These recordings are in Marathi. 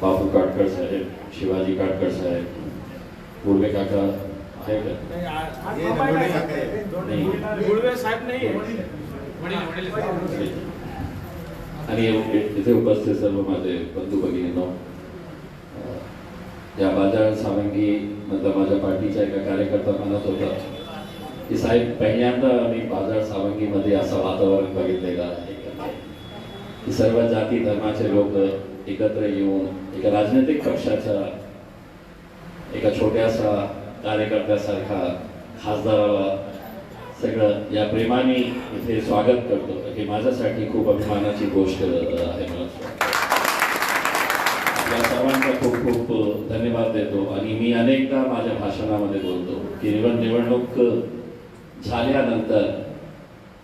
बापू काटकर साहेब, शिवाजी काटकर साहेब, गुळवे काका आहे का? गुळवे साहेब नाही आहे. आणि इथे उपस्थित सर्व माझे बंधू भगिनींनो, या बाजार सावंगी मधला माझ्या पार्टीचा एका कार्यकर्ता म्हणत होता की साहेब, पहिल्यांदा मी बाजार सावंगीमध्ये असं वातावरण बघितलेलं आहे की सर्व जाती धर्माचे लोक एकत्र येऊन एका राजनैतिक पक्षाच्या एका छोट्याशा कार्यकर्त्यासारखा खासदाराला सगळं या प्रेमाने इथे स्वागत करतो. हे माझ्यासाठी खूप अभिमानाची गोष्ट आहे. मला या सर्वांचा खूप खूप धन्यवाद देतो. आणि मी अनेकदा माझ्या भाषणामध्ये बोलतो की निवडणूक झाल्यानंतर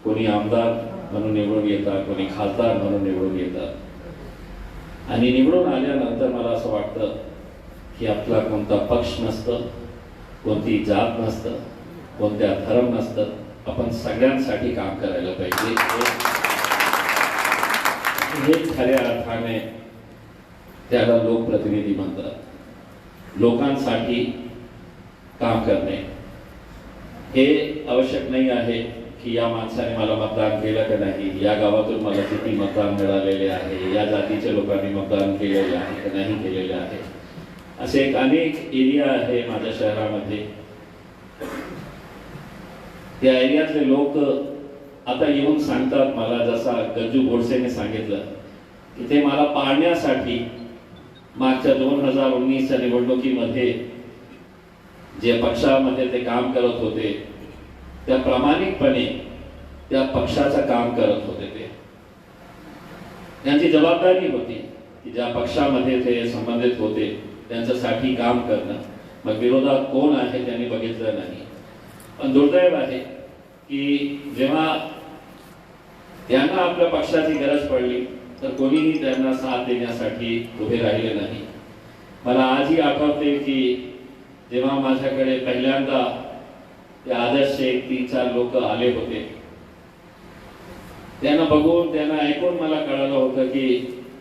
कोणी आमदार म्हणून निवडून येतात, कोणी खासदार म्हणून निवडून येतात, आणि निवडून आल्यानंतर मला असं वाटतं की आपला कोणता पक्ष नसतं, कोणती जात नसतं, कोणत्या धर्म नसतं, आपण सगळ्यांसाठी काम करायला पाहिजे. हे खऱ्या अर्थाने त्याला लोकप्रतिनिधी म्हणतात. लोकांसाठी काम करणे हे आवश्यक नाही आहे की या माणसाने मला मतदान केलं का नाही, या गावातून मला किती मतदान मिळालेले आहे, या जातीच्या लोकांनी मतदान केलेले आहे का नाही केलेले आहे. असे एक अनेक एरिया आहे माझ्या शहरामध्ये. त्या एरियातले लोक आता येऊन सांगतात मला, जसा गंजू गोडसेने सांगितलं की ते मला पाहण्यासाठी मागच्या 2019च्या निवडणुकीमध्ये जे पक्षामध्ये ते काम करत होते त्या प्रामाणिकपणे त्या पक्षाचं काम करत होते. ते त्यांची जबाबदारी होती की ज्या पक्षामध्ये ते संबंधित होते त्यांच्यासाठी काम करणं. मग विरोधात कोण आहे त्यांनी बघितलं नाही. पण दुर्दैव आहे की जेव्हा त्यांना आपल्या पक्षाची गरज पडली तर कोणीही त्यांना साथ देण्यासाठी उभे राहिले नाही. मला आजही आठवते की जेव्हा माझ्याकडे पहिल्यांदा ते आदर्श 3-4 लोक आले होते, त्यांना बघून त्यांना ऐकून मला कळालं होतं की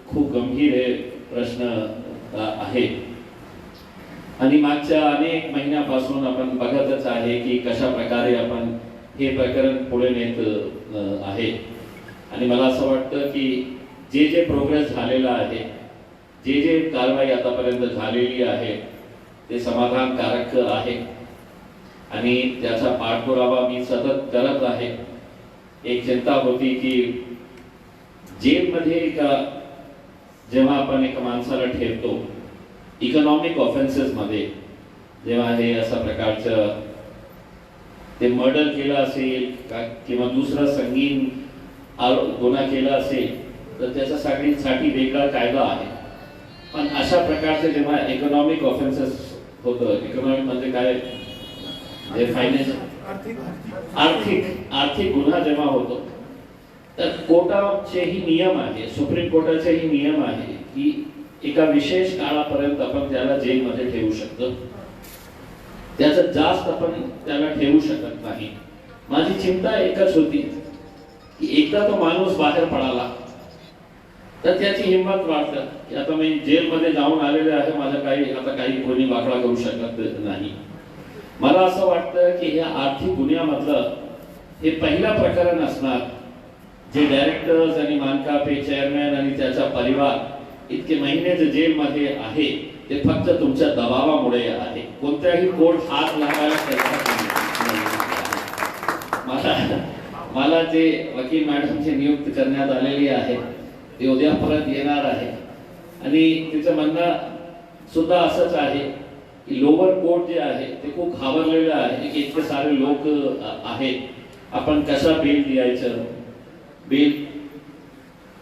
खूप गंभीर हे प्रश्न आहे. आणि मागच्या अनेक महिन्यापासून आपण बघतच आहे की कशा प्रकारे आपण हे प्रकरण पुढे नेत आहे. आणि मला असं वाटतं की जे जे प्रोग्रेस झालेला आहे, जे जे कारवाई आतापर्यंत झालेली आहे ते समाधानकारक आहे आणि त्याचा पाठपुरावा मी सतत करत आहे. एक चिंता होती की जेलमध्ये जेव्हा आपण एका माणसाला ठेवतो इकॉनॉमिक ऑफेन्सेस मध्ये, जेव्हा हे अशा प्रकारचं ते मर्डर केलं असेल किंवा दुसरा संगीन गुन्हा केला असेल तर त्याच्यासाठी वेगळा कायदा आहे. पण अशा प्रकारचे जेव्हा इकॉनॉमिक ऑफेन्सेस होतं, इकॉनॉमिक म्हणजे काय, जे फायनान्स आर्थिक गुन्हा जेव्हा होतो तर कोर्टाचेही नियम आहे, सुप्रीम कोर्टाचेही नियम आहे की एका विशेष काळापर्यंत आपण त्याला जेलमध्ये ठेवू शकतो, त्याचं जास्त आपण त्याला ठेवू शकत नाही. माझी चिंता एकच होती की एकदा तो माणूस बाहेर पडाला तर त्याची हिंमत वाढतं की आता मी जेलमध्ये जाऊन आलेले आहे, माझं काही कोणी वाकडा करू शकत नाही. मला असं वाटतं की या आर्थिक गुन्ह्यामधलं हे पहिलं प्रकरण असणार जे डायरेक्टर्स आणि मानकापे चेअरमॅन आणि त्याचा परिवार इतके महिने जे जेलमध्ये आहे ते फक्त तुमच्या दबावामुळे आहे. कोणत्याही कोर्ट हात लागायला मला जे वकील मॅडमची नियुक्त करण्यात आलेली आहे ते उद्या परत येणार आहे आणि तिचं म्हणणं सुद्धा असंच आहे की लोअर कोर्ट जे आहे ते खूप घाबरलेलं आहे की इतके सारे लोक आहेत, आपण कसा बेल द्यायचं. बेल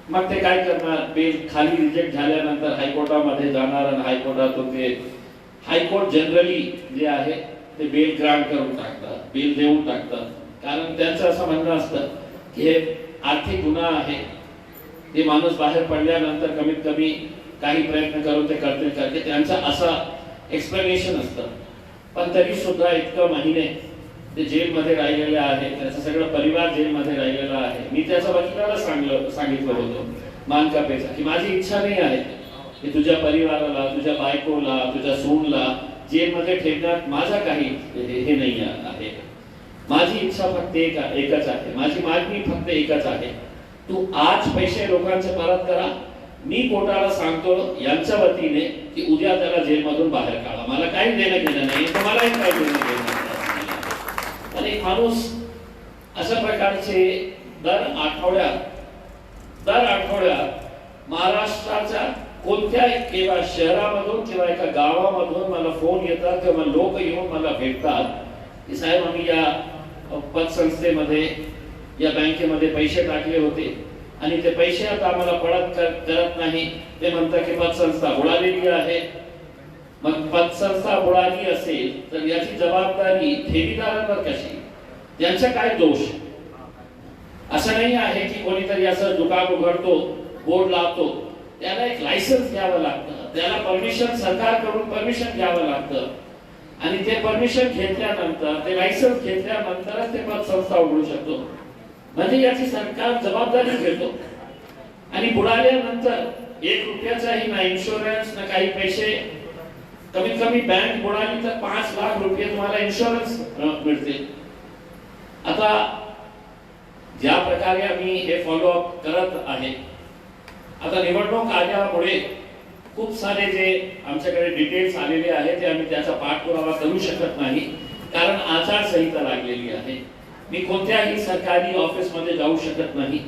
मग ते काय करणार, बेल खाली रिजेक्ट झाल्यानंतर हायकोर्टामध्ये जाणार आणि हायकोर्टातून ते हायकोर्ट जनरली जे आहे ते बेल ग्रांट करून टाकतात, बेल देऊन टाकतात. कारण त्यांचं असं म्हणणं असतं की हे आर्थिक गुन्हा आहे, ते माणूस बाहेर पडल्यानंतर कमीत कमी काही प्रयत्न करून ते करतील, त्यांचा असा एक्सप्लेनेशन असतं. पण तरी सुद्धा इतकं महिने ते जेलमध्ये राहिलेले आहे, त्याचा सगळा परिवार जेलमध्ये राहिलेला आहे. मी त्याच्या वकिलाला सांगितलं होतं मानकापेचा की माझी इच्छा नाही आहे की तुझ्या परिवाराला, तुझ्या बायकोला, तुझ्या सूनला जेलमध्ये ठेवण्यात माझा काही हे नाही आहे. माझी इच्छा फक्त एकच आहे, माझी मागणी फक्त एकच आहे, तू आज पैसे लोकांचे परत करा. मी कोर्टाला सांगतो यांच्या वतीने की उद्या त्याला जेलमधून बाहेर काढा. मला काही देणं घेणं नाही, तुम्हाला काही देणं घेणं नाही. आणि एक माणूस अशा प्रकारचे दर आठवड्यात महाराष्ट्राच्या कोणत्या किंवा शहरामधून किंवा एका गावामधून मला फोन येतात किंवा लोक येऊन मला भेटतात की साहेब आम्ही या पतसंस्थेमध्ये या बँकेमध्ये पैसे टाकले होते आणि ते पैसे आता आम्हाला परत करत नाही. ते म्हणतात की पतसंस्था बुडालेली आहे. मग पतसंस्था बुडाली असेल तर याची जबाबदारी ठेवीदारांवर कशी? त्यांचा काय दोष? असं नाही आहे की कोणीतरी असं दुकान उघडतो, बोर्ड लावतो, त्याला एक लायसन्स घ्यावं लागतं, त्याला परमिशन सरकारकडून परमिशन घ्यावं लागतं आणि ते परमिशन घेतल्यानंतर, ते लायसन्स घेतल्यानंतरच ते पतसंस्था उघडू शकतो. म्हणजे याची सरकार जबाबदारी घेतो. आणि बुडाल्यानंतर 1 रुपयाचाही ना इन्शुरन्स ना काही पैसे. कमीत कमी बँक बुडाली तर 5 लाख रुपये तुम्हाला इन्शुरन्स मिळते. आता ज्या प्रकारे आम्ही हे फॉलोअप करत आहे, आता निवडणूक आल्यामुळे खूप सारे जे आमच्याकडे डिटेल्स आलेले आहेत ते आम्ही त्याचा पाठपुरावा करू शकत नाही, कारण आचारसंहिता लागलेली आहे. मी कोणत्याही सरकारी ऑफिसमध्ये जाऊ शकत नाही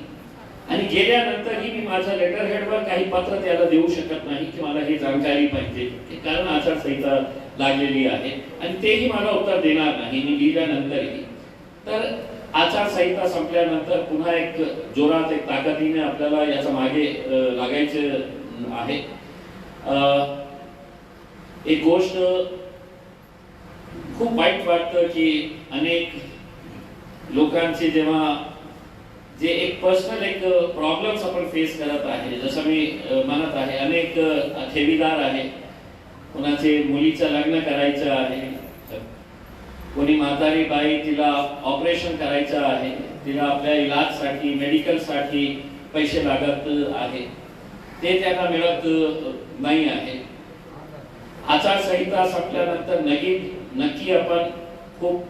आणि गेल्यानंतरही मी माझ्या लेटर हेडवर काही पत्र त्याला देऊ शकत नाही की मला ही जानकारी पाहिजे, कारण आचारसंहिता लागलेली आहे आणि तेही मला उत्तर देणार नाही मी लिहिल्यानंतरही. तर आचारसंहिता संपल्यानंतर पुन्हा एक जोरात एक ताकदीने आपल्याला याच्या मागे लागायचे आहे. एक गोष्ट खूप वाईट वाटतं की अनेक लोकांचे जेव्हा जे एक पर्सनल एक प्रॉब्लेम्स आपण फेस करत आहे, जसं मी म्हणत आहे, अनेक ठेवीदार आहे, कोणाचे मुलीचं लग्न करायचं आहे, कोणी म्हातारी बाई तिला ऑपरेशन करायचं आहे, तिला आपल्या इलाजसाठी मेडिकलसाठी पैसे लागत आहे, ते त्यांना मिळत नाही आहे. आचारसंहिता संपल्यानंतर नक्की आपण खूप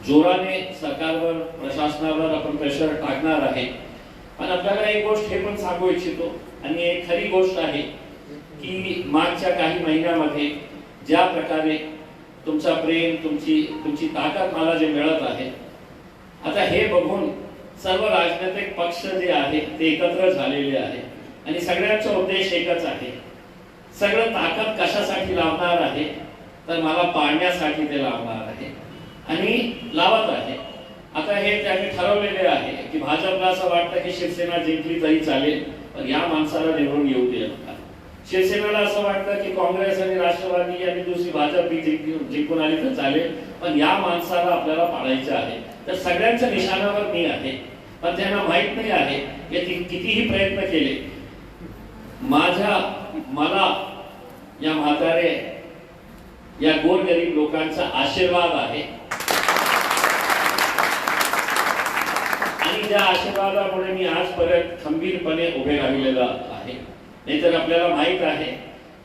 जोराने सरकारवर, प्रशासनावर आपण प्रेशर टाकणार आहे. पण आपल्याला एक गोष्ट हे पण सांगू इच्छितो आणि एक खरी गोष्ट आहे की मागच्या काही महिन्यामध्ये ज्या प्रकारे तुमचा प्रेम, तुमची ताकद मला जे मिळत आहे, आता हे बघून सर्व राजनैतिक पक्ष जे आहेत ते एकत्र झालेले आहे आणि सगळ्यांचा उद्देश एकच आहे. सगळं ताकद कशासाठी लावणार आहे तर मला पाडण्यासाठी ते लावणार आहे आणि लावत आहे. आता हे त्यांनी ठरवलेले आहे की भाजपला असं वाटतं की शिवसेना जिंकली तरी चालेल पण या माणसाला निवडून येऊ दे नका. शिवसेनेला असं वाटतं की काँग्रेस आणि राष्ट्रवादी आणि दुसरी भाजप जिंकून आली तर चालेल पण या माणसाला आपल्याला पाडायचं आहे. तर सगळ्यांच्या निशाणावर मी आहे, पण त्यांना माहित नाही आहे की कितीही प्रयत्न केले मला या म्हातारे या गोरगरीब लोकांचा आशीर्वाद आहे आणि त्या आशीर्वादामुळे मी आजपर्यंत खंबीरपणे उभे राहिलेला आहे. नाहीतर आपल्याला माहित आहे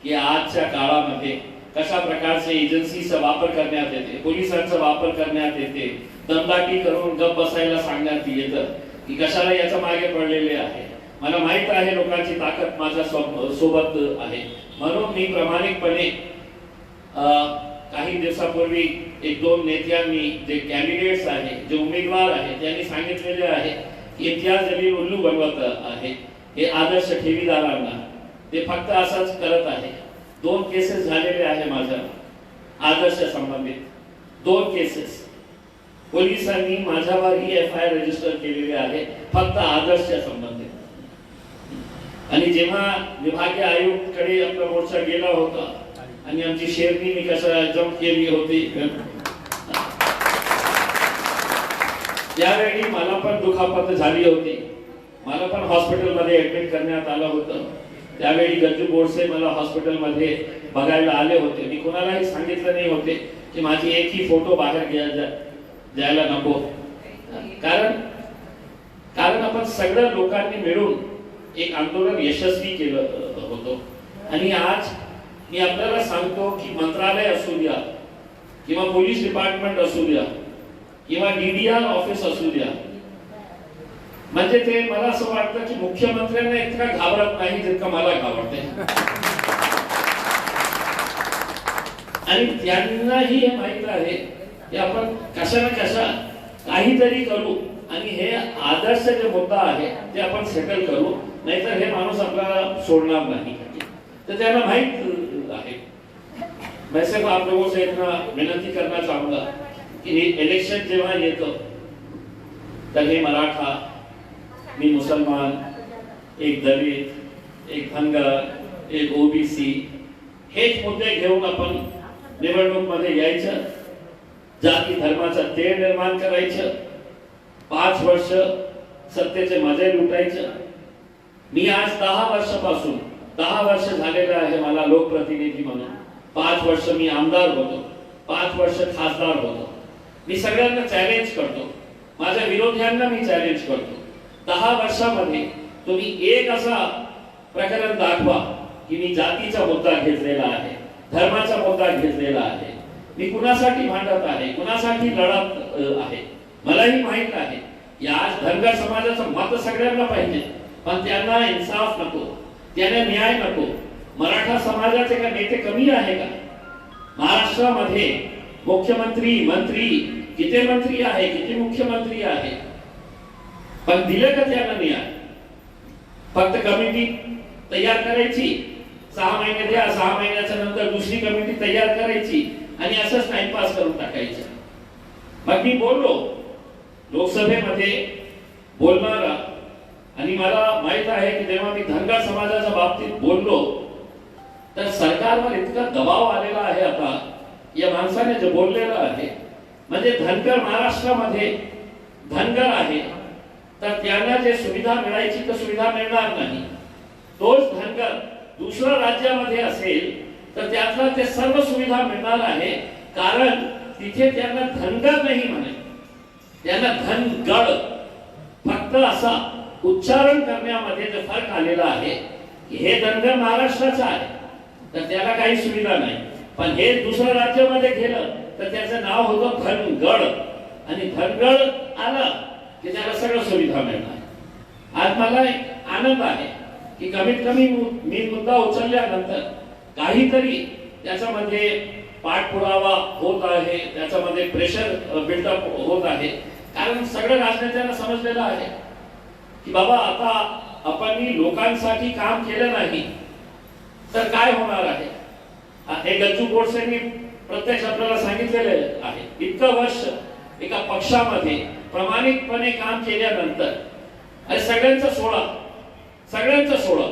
की आजच्या काळामध्ये कशा प्रकारचे एजन्सीचा वापर करण्यात येते, पोलिसांचा वापर करण्यात येते, दमदाटी करून गप बसायला सांगण्यात येतं की कशाला याच्या मागे पडलेले आहे. मला माहित आहे लोकांची ताकद माझ्या सोबत आहे. म्हणून मी प्रामाणिकपणे काही दिवसापूर्वी 1-2 नेत्यांनी जे कॅन्डिडेट्स आहे, जे उमेदवार आहेत, त्यांनी सांगितलेले आहे की इम्तियाज जलील उल्लू बनवत आहे हे आदर्श ठेवीदारांना. ते फक्त असंच करत आहे. 2 केसेस झालेले आहे माझ्या आदर्श संबंधित, 2 केसेस पोलिसांनी माझ्यावर ही FIR रजिस्टर केलेली आहे फक्त आदर्शच्या संबंधित. आणि जेव्हा विभागीय आयुक्तकडे आपला मोर्चा गेला होता आणि आमची शेरनी मी कसं जम्प केली होती, त्यावेळी मला पण दुखापत झाली होती. मला पण हॉस्पिटलमध्ये ऍडमिट करण्यात आलं होतं. त्यावेळी गज्जू बोरसे मला हॉस्पिटलमध्ये बघायला आले होते. मी कोणालाही सांगितलं नाही होते की माझी एकही फोटो बाहेर जायला नको, कारण आपण सगळ्या लोकांनी मिळून एक आंदोलन यशस्वी केलं होतं आणि आज मी आपल्याला सांगतो की मंत्रालय असू द्या किंवा पोलीस डिपार्टमेंट असू द्या किंवा डीडीआर ऑफिस असू द्या, म्हणजे ते मला असं वाटतं की मुख्यमंत्र्यांना इतका घाबरत नाही जितका मला घाबरते. आणि त्यांनाही हे माहित आहे की आपण कशा ना कशा काहीतरी करू आणि हे आदर्श जे मुद्दा आहे ते आपण सेटल करू, नाहीतर हे माणूस आपल्याला सोडणार नाही. तर त्यांना माहित आहे. मैं सिर्फ आप लोगों से इतना विनंती करना चाहूंगा कि इलेक्शन जेव्हा येतं तर हे मराठा, मी मुसलमान, एक दलित, एक धनगर, एक ओबीसी, हेच मुद्दे घेऊन आपण निवडणूक मध्ये यायचं, जाती धर्माचं तेढ निर्माण करायचं, 5 वर्ष सत्तेचे मजे लुटायचं. मी आज 10 वर्ष झालेलं आहे मला लोकप्रतिनिधी म्हणून. 5 वर्ष मी आमदार होतो, 5 वर्ष खासदार होतो. मी सगळ्यांना चॅलेंज करतो, माझ्या विरोध्यांना मी चॅलेंज करतो. 10 वर्षामध्ये तुम्ही एक असा प्रकरण दाखवा की मी जातीचा मुद्दा घेतलेला आहे, धर्माचा मुद्दा घेतलेला आहे, मी कुणासाठी भांडत आहे, कुणासाठी लढत आहे. मलाही माहित आहे की आज धनगर समाजाचं मत सगळ्यांना पाहिजे, पण त्यांना इन्साफ नको, त्यांना न्याय नको. मराठा समाजाचे का नेते कमी आहे का? महाराष्ट्रामध्ये मुख्यमंत्री, मंत्री, किती मंत्री आहे, किती मुख्यमंत्री आहे, पण दिलं का त्यांना न्याय? फक्त कमिटी तयार करायची, 6 महिने द्या, 6 महिन्याच्या नंतर दुसरी कमिटी तयार करायची आणि असंच टाइमपास करून टाकायचं. मग मी बोललो लोकसभेमध्ये बोलणारा, आणि मला माहित आहे की जेव्हा मी धनगर समाजाच्या बाबतीत बोललो तर सरकारवर इतका दबाव आलेला आहे आता या माणसाने जे बोललेलं आहे. म्हणजे धनगर महाराष्ट्रामध्ये धनगर आहे तर त्यांना जे सुविधा मिळायची तर सुविधा मिळणार नाही. तोच धनगर दुसऱ्या राज्यामध्ये असेल तर त्यातला ते सर्व सुविधा मिळणार आहे, कारण तिथे त्यांना धनगर नाही म्हणे, त्यांना धनगड. फक्त असा उच्चारण करण्यामध्ये जो फरक आलेला आहे की हे धनगर महाराष्ट्राचं आहे तर त्याला काही सुविधा नाही, पण हे दुसऱ्या राज्यामध्ये गेलं तर त्याचं नाव होतं धनगड, आणि धनगड आलं की त्याला सगळं सुविधा मिळणार. आज मला आनंद आहे की कमीत कमी मी मुद्दा उचलल्यानंतर काहीतरी त्याच्यामध्ये पाठपुरावा होत आहे, त्याच्यामध्ये प्रेशर बिल्डअप होत आहे. कारण सगळं राजनेत्यांना समजलेलं आहे की बाबा आता आपण लोकांसाठी काम केलं नाही तर काय होणार आहे. हे गज्जू गोडसेंनी प्रत्यक्ष आपल्याला सांगितलेले आहे. इतकं वर्ष एका पक्षामध्ये प्रामाणिकपणे काम केल्यानंतर अरे सगळ्यांचा सोडा,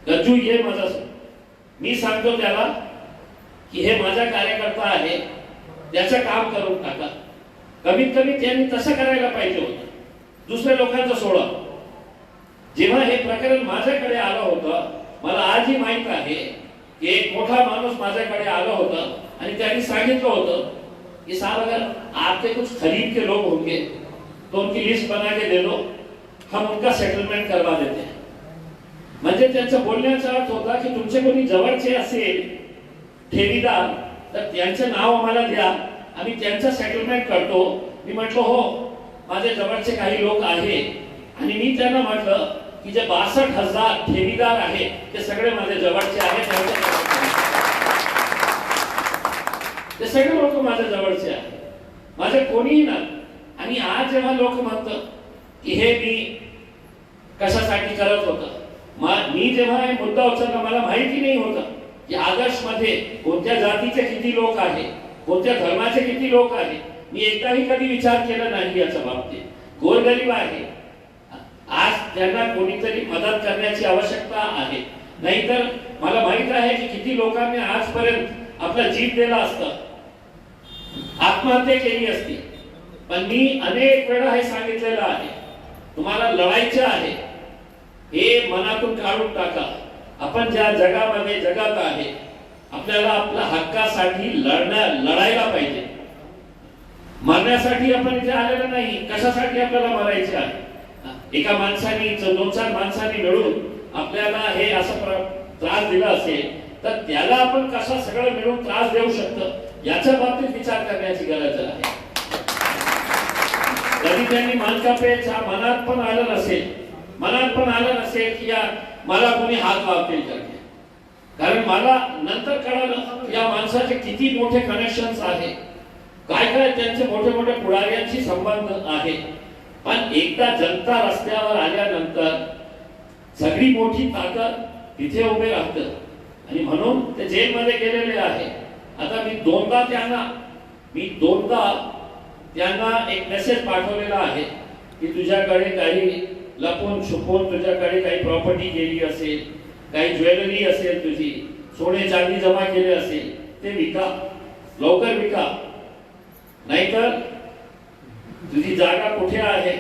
गज्जू ये माझा, मी सांगतो त्याला की हे माझा कार्यकर्ता आहे, त्याचं काम करून टाका. कमीत कमी त्यांनी तसं करायला पाहिजे होतं. दुसऱ्या लोकांचं सोडा. जेव्हा हे प्रकरण माझ्याकडे आलं होतं, मला आजही माहित आहे की एक मोठा माणूस माझ्याकडे आलं होतं आणि त्यांनी सांगितलं होतं कि साहब अगर आपके कुछ खरीद के लोग होंगे तो उनकी लिस्ट बना के दे दो, हम उनका सेटलमेंट करवा देते हैं. म्हणजे त्यांचं बोलण्याचा अर्थ होता की तुमचे कोणी जवळचे असेल ठेवीदार तर त्यांचं नाव आम्हाला द्या, आम्ही त्यांचं सेटलमेंट करतो. मी म्हटलं हो, माझे जवळचे काही लोक आहे, आणि मी त्यांना म्हटलं की जे 62,000 ठेवीदार आहे ते सगळे माझे जवळचे आहेत, ते सगळे लोक माझ्या जवळचे आहेत, माझे कोणीही नाही. आणि आज जेव्हा लोक म्हणतात की हे मी कशासाठी करत होतं, मी जेव्हा हे मुद्दा उचलला मला माहिती नाही होतं की आदर्श मध्ये कोणत्या जातीचे किती लोक आहे, कोणत्या धर्माचे किती लोक आहे. मी एकदाही कधी विचार केला नाही याच्या बाबतीत. गोरगरीब आहे, आज त्यांना कोणीतरी मदत करण्याची आवश्यकता आहे. नाहीतर मला माहित आहे की किती लोकांनी आजपर्यंत आपला जीव दिला असता, आत्महत्या केली असती. पण मी अनेक वेळा हे सांगितलेलं आहे, तुम्हाला लढायचं आहे हे मनातून काढून टाका. आपण ज्या जगामध्ये जगत आहे आपल्याला आपल्या हक्कासाठी लढायला पाहिजे. मरण्यासाठी आपण इथे आलेलं नाही. कशासाठी आपल्याला मरायचे आहे? एका माणसाने 2-4 माणसांनी मिळून आपल्याला हे असं त्रास दिला असेल तर त्याला आपण कसा सगळं मिळून त्रास देऊ शकतो याच्या बाबतीत विचार करण्याची गरज आहे. कधी त्यांनी मानकापेच्या मनात पण आलं नसेल की या मला कोणी हात लावतील का, कारण मला नंतर कळालं या माणसाचे किती मोठे कनेक्शन्स आहे, काय काय त्यांचे मोठे मोठे पुढाऱ्यांशी संबंध आहे. पण एकदा जनता रस्त्यावर आल्यानंतर सगळी मोठी ताकद तिथे उभे राहतं आणि म्हणून ते जेलमध्ये गेलेले आहे. आता मी दोनदा त्यांना एक मेसेज पाठवलेला आहे की तुझ्याकडे काही लपून छुपून तुझ्याकडे काही प्रॉपर्टी गेली असेल, काही ज्वेलरी असेल, तुझी सोने चांदी जमा केले असेल, ते विका, लवकर विका, नाहीतर तुझी जागा कुठे आहे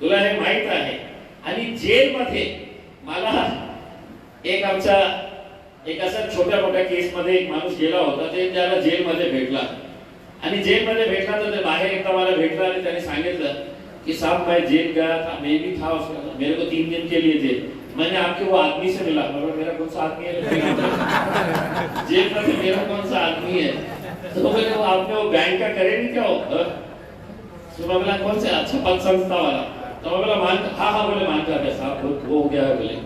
तुला हे माहित आहे. आणि जेलमध्ये मला एक असा छोट्या मोठ्या केस मध्ये एक माणूस गेला होता, ते त्याला जेलमध्ये भेटला आणि जेलमध्ये भेटला तर ते बाहेर एकदा मला भेटला आणि त्याने सांगितलं कि साहब मैं जेल गया था, मैं भी था उसका, मेरे को 3 दिन के लिए जेल, मैंने आपके वो आदमी से मिला, मगर मेरा कौन सा आदमी है जेल में, मेरा कौन सा आदमी है, तो मैंने वो आपने वो बैंक का करे नहीं क्या हो, तो मैं बोला कौन से, अच्छा पद संस्था वाला, तो मैं बोला हाँ बोले मान का साहब वो हो गया है बोले.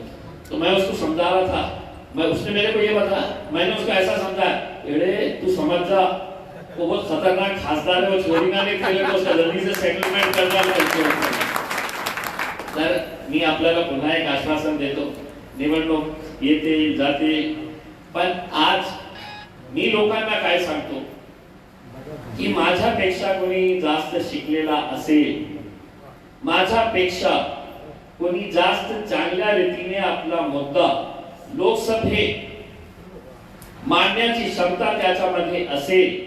तो मैं उसको समझा रहा था, उसने मेरे को ये बताया, मैंने उसको ऐसा समझाया, अरे तू समझ जा वो बहुत खतरनाक खासदार है, वो छोड़ेगा नहीं तेरे को, उसका जल्दी से सेटलमेंट करना चाहिए. तर मी आपल्याला पुन्हा एक आश्वासन देतो, निवडणूक येते जाते, पण आज मी लोकांना काय सांगतो की माझ्यापेक्षा कोणी जास्त शिकलेला असेल, माझ्यापेक्षा कोणी जास्त चांगल्या रीतीने आपला मुद्दा लोकसभेत मांडण्याची क्षमता त्याच्यामध्ये असेल,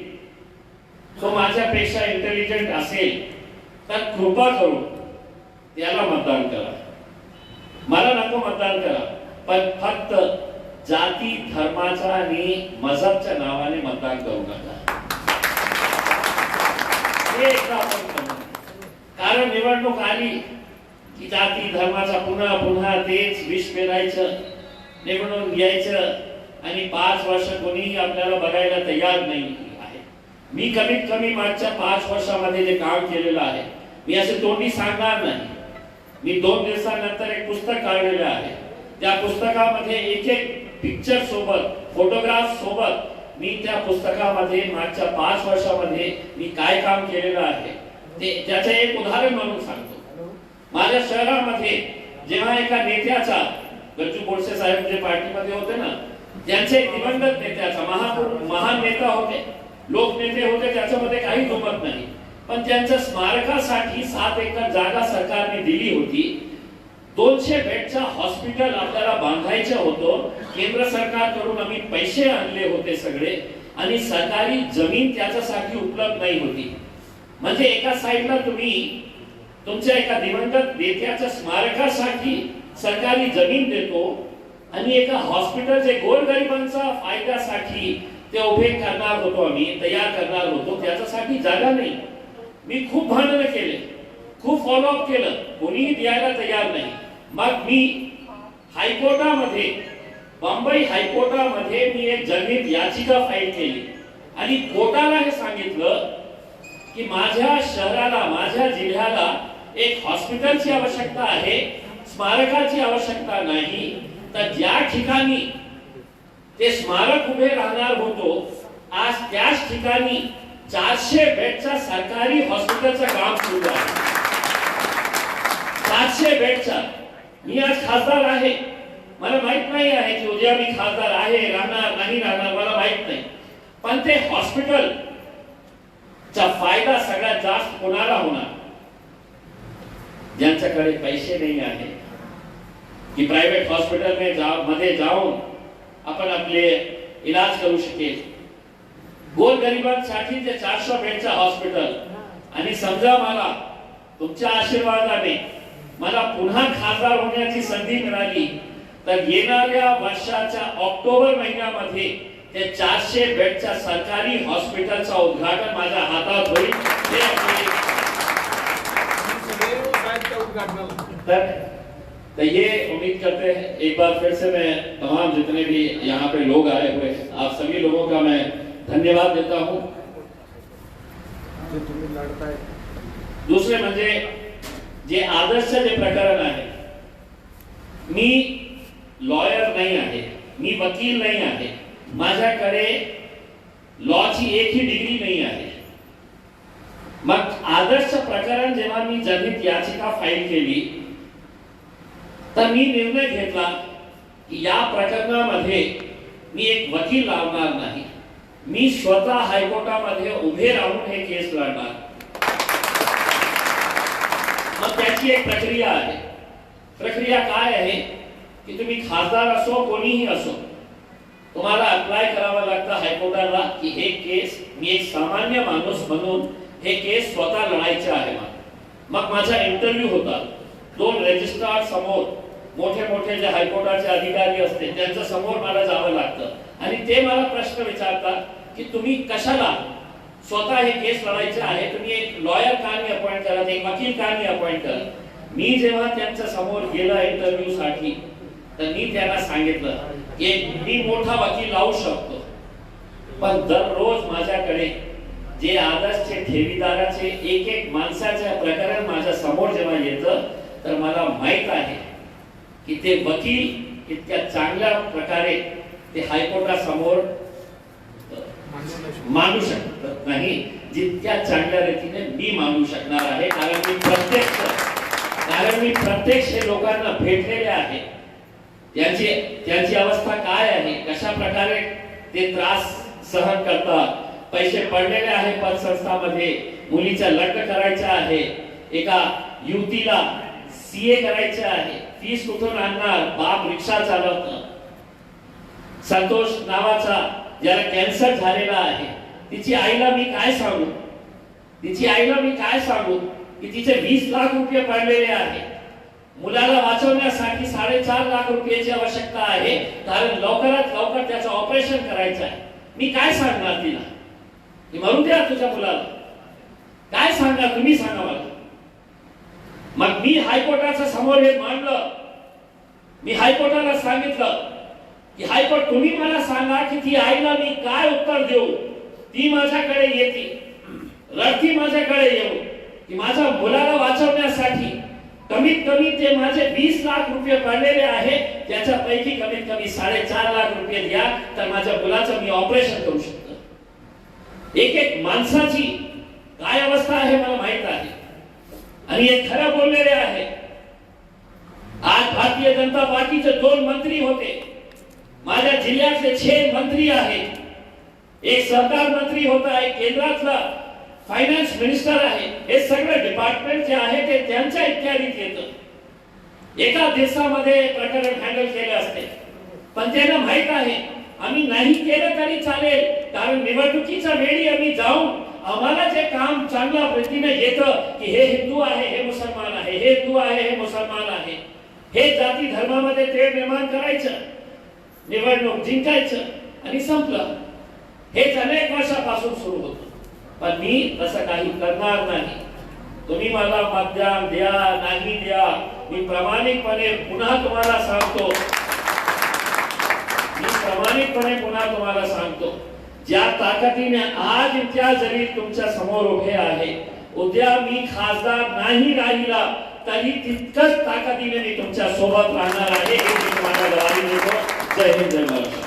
तो माझ्यापेक्षा इंटेलिजंट असेल तर कृपा करून त्याला मतदान करा. मला नको मतदान करा, पण फक्त जाती धर्माच्या आणि मजहबच्या नावाने मतदान करू नका. हे एकदा आपण करू. कारण निवडणूक आली की जाती धर्माचा पुन्हा पुन्हा तेच विष पेरायचं, निवडून घ्यायचं आणि 5 वर्ष कोणीही आपल्याला बघायला तयार नाही आहे. मी कमीत कमी मागच्या 5 वर्षामध्ये जे काम केलेलं आहे मी असे तोंडी सांगणार नाही. मी 2 दिवसानंतर एक पुस्तक काढलेलं आहे, त्या पुस्तकामध्ये एक पिक्चर सोबत, फोटोग्राफ सोबत मी त्या पुस्तकामध्ये मागच्या 5 वर्षामध्ये मी काय काम केलेलं आहे ते त्याचे एक उदाहरण म्हणून सांगतो. माझ्या शहरामध्ये जेव्हा एका नेत्याचा, गज्जू बोडसे साहेब जे पार्टीमध्ये होते ना, त्यांचे एक दिवंगत नेत्याचा, महान नेता होते, लोकनेते होते, त्याच्यामध्ये काही दुमत नाही, पण त्यांच्या स्मारकासाठी 7 एकर जागा सरकारने दिली होती. 200 बेडचं हॉस्पिटल आपल्याला बांधायचं होतं, केंद्र सरकारकडून आम्ही पैसे आणले होते सगळे, आणि सरकारी जमीन त्याच्यासाठी उपलब्ध नाही होती. म्हणजे एका साईडला तुम्ही तुमच्या एका दिवंगत नेत्याच्या स्मारकासाठी सरकारी जमीन देतो आणि एका हॉस्पिटल जे गोरगरिबांचा फायद्यासाठी ते उभे करणार होतो, आम्ही तयार करणार होतो, त्याच्यासाठी जागा नाही. मी खूप भांडण केले, खूप फॉलोअप केलं, कोणीही द्यायला तयार नाही. मग मी हायकोर्टामध्ये, मुंबई हायकोर्टामध्ये मी एक जनहित याचिका फाईल केली आणि कोर्टाला हे सांगितलं की माझ्या शहराला, माझ्या जिल्ह्याला एक हॉस्पिटलची आवश्यकता आहे, स्मारकाची आवश्यकता नाही. तर ज्या ठिकाणी ते स्मारक उभे राहणार होतो, आज त्याच ठिकाणी 400 बेडचा सरकारी हॉस्पिटलचं काम सुरू आहे. 400 बेडचा. मी आज खासदार आहे, मला माहित नाही आहे की उद्या मी खासदार आहे, राहणार नाही राहणार मला माहित नाही, पण ते हॉस्पिटल चा फायदा सगळ्यात जास्त कोणाला होणार? ज्यांच्याकडे पैसे नाही आहे की प्रायव्हेट हॉस्पिटल मध्ये जाऊन आपण आपले इलाज करू शकेल. गोरगरिबांसाठी ते 400 बेडचं हॉस्पिटल. आणि समजा मला तुमच्या आशीर्वादाने मला पुन्हा खासदार होण्याची संधी मिळाली तर येणाऱ्या वर्षाच्या ऑक्टोबर महिन्यामध्ये ते 400 बेडच्या सरकारी हॉस्पिटलचं उद्घाटन माझ्या हातात होईल. तर तो ये उम्मीद करते हैं एक बार फिर से मैं तमाम जितने भी यहाँ पे लोग आए हुए हैं आप सभी लोगों का मैं धन्यवाद देता हूँ। दुसरे म्हणजे जे आदर्श जे प्रकरण आहे, मी लॉयर नाही आहे, मी वकील नाही आहे, माझ्याकडे लॉची एकही डिग्री नाही आहे। मग आदर्श प्रकरण जेव्हा मी जनहित याचिका फाईल केली तर मी निर्णय घेतला की या प्रकरणामध्ये मी एक वकील लावणार नाही, मी स्वतः हायकोर्टामध्ये उभे राहून हे केस लढणार। मग त्याची एक प्रक्रिया आहे। प्रक्रिया काय आहे की तुम्ही खासदार असो कोणीही असो तुम्हाला अप्लाय करावं लागतं हायकोर्टाला की हे केस मी एक सामान्य माणूस म्हणून हे केस स्वतः लढायचे आहे। मग माझा इंटरव्ह्यू होता 2 रजिस्ट्रार समोर, मोठे मोठे जे हायकोर्टाचे अधिकारी असते त्यांच्या समोर मला जावं लागतं आणि ते मला प्रश्न विचारतात की तुम्ही कशाला स्वतः हे केस लढायचे आहे, तुम्ही एक लॉयर का नाही अपॉइंट करत, एक वकील का नाही अपॉइंट करत। मी जेव्हा त्यांच्या समोर गेला इंटरव्ह्यू साठी तर मी त्यांना सांगितलं की मी मोठा वकील लावू शकतो, पण दररोज माझ्याकडे जे आदर्शचे ठेवीदाराचे एक एक माणसाचे प्रकरण माझ्या समोर जेव्हा येतं तर मला माहित आहे की ते वकील इतक्या चांगल्या प्रकारे ते हायकोर्टासमोर मांडू शकत नाही जितक्या चांगल्या रीतीने मी मांडू शकणार आहे। कारण मी प्रत्यक्ष हे लोकांना भेटलेले आहे, त्यांची अवस्था काय आहे, कशा प्रकारे ते त्रास सहन करतात, पैसे पडलेले आहे पतसंस्थामध्ये, मुलीचा लग्न करायचं आहे, एका युवतीला सीए करायचे आहे, फीस कुठून आणणार, बाप रिक्षा चालवतो, संतोष नावाचा ज्याला कॅन्सर झालेला आहे तिची आईला मी काय सांगू, की तिचे 20 लाख रुपये पडलेले आहे, मुलाला वाचवण्यासाठी 4.5 लाख रुपयाची आवश्यकता आहे, कारण लवकरात लवकर त्याचं ऑपरेशन करायचं आहे। मी काय सांगणार तिला की मरू द्या तुझ्या मुलाला, काय सांगणार तुम्ही सांगा मला। मग मी हायकोर्टाच्या समोर हे मांडलं, मी हायकोर्टाला सांगितलं की हायकोर्ट तुम्ही मला सांगा की ती आईला मी काय उत्तर देऊ, ती माझ्याकडे येते, रडती माझ्याकडे येऊ की माझ्या मुलाला वाचवण्यासाठी कमीत कमी ते माझे 20 लाख रुपये पडलेले आहे, त्याच्यापैकी कमीत कमी 4.5 लाख रुपये द्या तर माझ्या मुलाचं मी ऑपरेशन करू शकतो। एक एक माणसाची काय अवस्था आहे मला माहित आहे आणि हे खरं बोललेले आहे। आज भारतीय जनता पार्टीचे 2 मंत्री होते, माझ्या जिल्ह्यातले 6 मंत्री आहेत, एक सरकार मंत्री होता, एक केंद्रातला फायनान्स मिनिस्टर आहे, हे सगळे डिपार्टमेंट जे आहे ते त्यांच्या इत्यादीत येतं। एका देशामध्ये प्रकरण हँडल केले असते, पण त्यांना माहित आहे आम्ही नाही केलं तरी चालेल, कारण निवडणुकीच्या वेळी आम्ही जाऊन आम्हाला जे काम चांगल्या पद्धतीने येतं की हे हिंदू आहे, हे मुसलमान आहे, हे हिंदू आहे, हे मुसलमान आहे, हे जाती धर्मामध्ये तेढ निर्माण करायचं, निवडणूक जिंकायचं आणि संपलं। हे अनेक वर्षापासून सुरू होतं, पण मी तसं काही करणार नाही। तुम्ही मला मतदान द्या नाही द्या, मी प्रामाणिकपणे पुन्हा तुम्हाला सांगतो, ज्या ताकदीने आज इम्तियाज जलील तुमच्या समोर उभे आहे, उद्या मी खासदार नाही राहिला तरी तितकंच ताकदीने मी तुमच्या सोबत राहणार आहे, हे मी तुम्हाला ग्वाही देतो। जय हिंद, जय महाराष्ट्र।